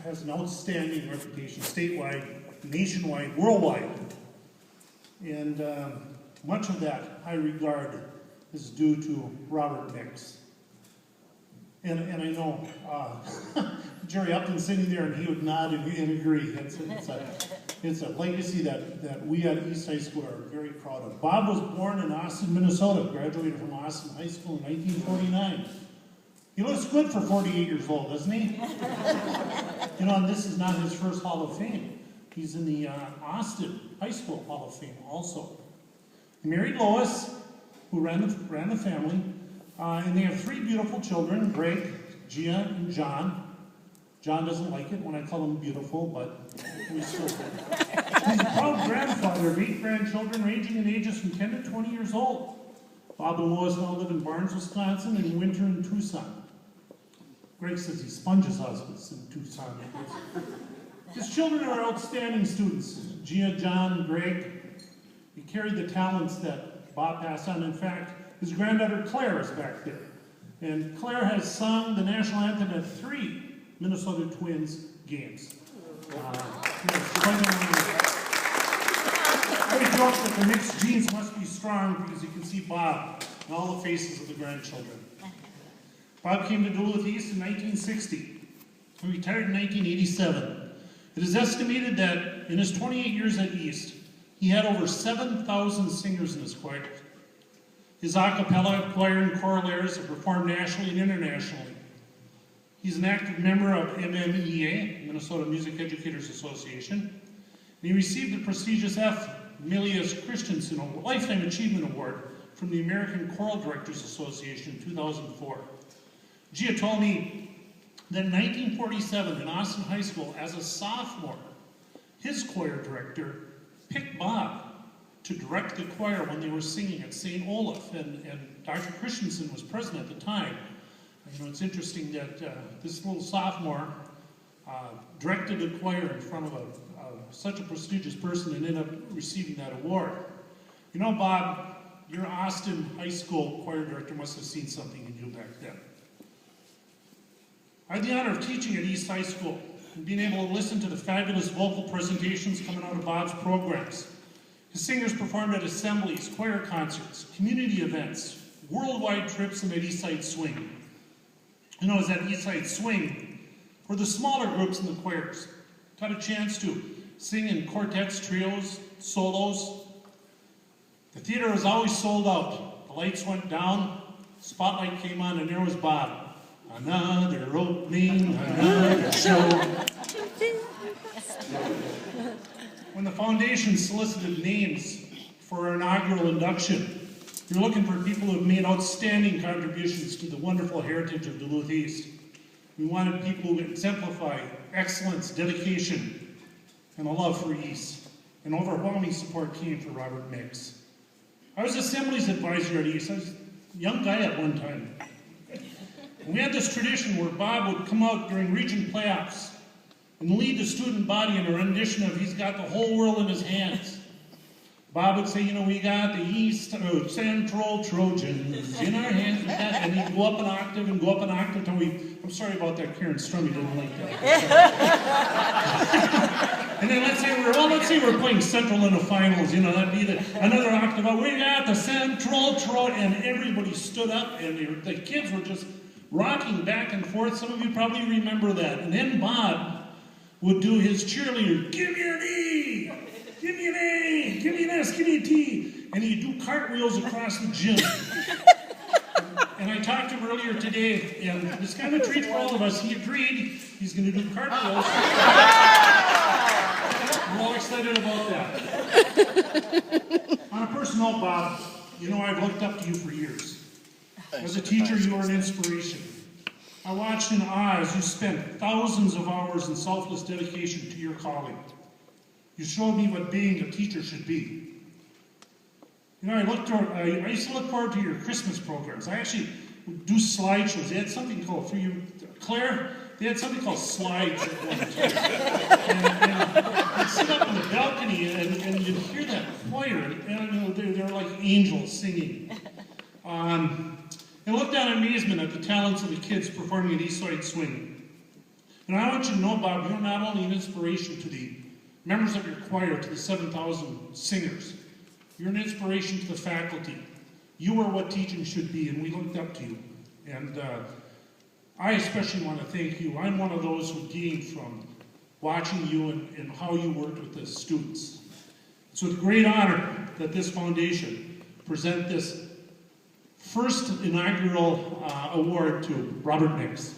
has an outstanding reputation statewide, nationwide, worldwide. And much of that high regard is due to Robert Mix. And I know Jerry Upton sitting there, and he would nod and agree. It's a legacy that we at East High School are very proud of. Bob was born in Austin, Minnesota, graduated from Austin High School in 1949. He looks good for 48 years old, doesn't he? And this is not his first Hall of Fame. He's in the Austin High School Hall of Fame also. He married Lois, who ran the family, and they have 3 beautiful children, Greg, Gia, and John. John doesn't like it when I call him beautiful, but we still do. He's a proud grandfather of 8 grandchildren ranging in ages from 10 to 20 years old. Bob and Lois now live in Barnes, Wisconsin, and winter in Tucson. Greg says he sponges husbands in Tucson. His children are outstanding students. Gia, John, Greg. He carried the talents that Bob passed on. In fact, his granddaughter Claire is back there. And Claire has sung the national anthem at 3 Minnesota Twins games. I joke that the mixed genes must be strong because you can see Bob in all the faces of the grandchildren. Bob came to Duluth East in 1960. He retired in 1987. It is estimated that in his 28 years at East, he had over 7,000 singers in his choir. His a cappella choir and chorallaires have performed nationally and internationally. He's an active member of MMEA, Minnesota Music Educators Association, and he received the prestigious F. Milius Christensen Lifetime Achievement Award from the American Choral Directors Association in 2004. Gia told me that in 1947 in Austin High School, as a sophomore, his choir director picked Bob to direct the choir when they were singing at St. Olaf, and Dr. Christensen was president at the time. It's interesting that this little sophomore directed the choir in front of such a prestigious person and ended up receiving that award. Bob, your Austin High School choir director must have seen something in you back then. I had the honor of teaching at East High School and being able to listen to the fabulous vocal presentations coming out of Bob's programs. His singers performed at assemblies, choir concerts, community events, worldwide trips, and at Eastside Swing. It was at Eastside Swing where the smaller groups in the choirs got a chance to sing in quartets, trios, solos. The theater was always sold out. The lights went down, spotlight came on, and there was Bob. Another opening, another show. When the foundation solicited names for our inaugural induction, we were looking for people who have made outstanding contributions to the wonderful heritage of Duluth East. We wanted people who exemplify excellence, dedication, and a love for East. And overwhelming support came for Robert Mix. I was Assembly's advisor at East. I was a young guy at one time. And we had this tradition where Bob would come out during region playoffs and lead the student body in a rendition of He's Got the Whole World in His Hands. Bob would say, we got the East Central Trojans in our hands. And he'd go up an octave and go up an octave until I'm sorry about that, Karen Strummy didn't like that. And then let's say we're playing Central in the finals, that'd be another octave up. We got the Central Trojans, and everybody stood up, and the kids were just rocking back and forth. Some of you probably remember that. And then Bob would do his cheerleader, give me an E, give me an A, give me an S, give me a T. And he'd do cartwheels across the gym. And I talked to him earlier today, and it's kind of a treat for all of us. He agreed he's going to do cartwheels. We're all excited about that. On a personal note, Bob, I've looked up to you for years. As a teacher, you are an inspiration. I watched in awe as you spent thousands of hours in selfless dedication to your calling. You showed me what being a teacher should be. I used to look forward to your Christmas programs. I actually would do slideshows. They had something called, for you, Claire, they had something called slides at one time. And you'd sit up on the balcony and you'd hear that choir, and they're like angels singing. And looked down in amazement at the talents of the kids performing at Eastside Swing. And I want you to know, Bob, you're not only an inspiration to the members of your choir, to the 7,000 singers, you're an inspiration to the faculty. You are what teaching should be, and we looked up to you. And I especially want to thank you. I'm one of those who gained from watching you and how you worked with the students. So it's a great honor that this foundation present this first inaugural award to Robert Mix.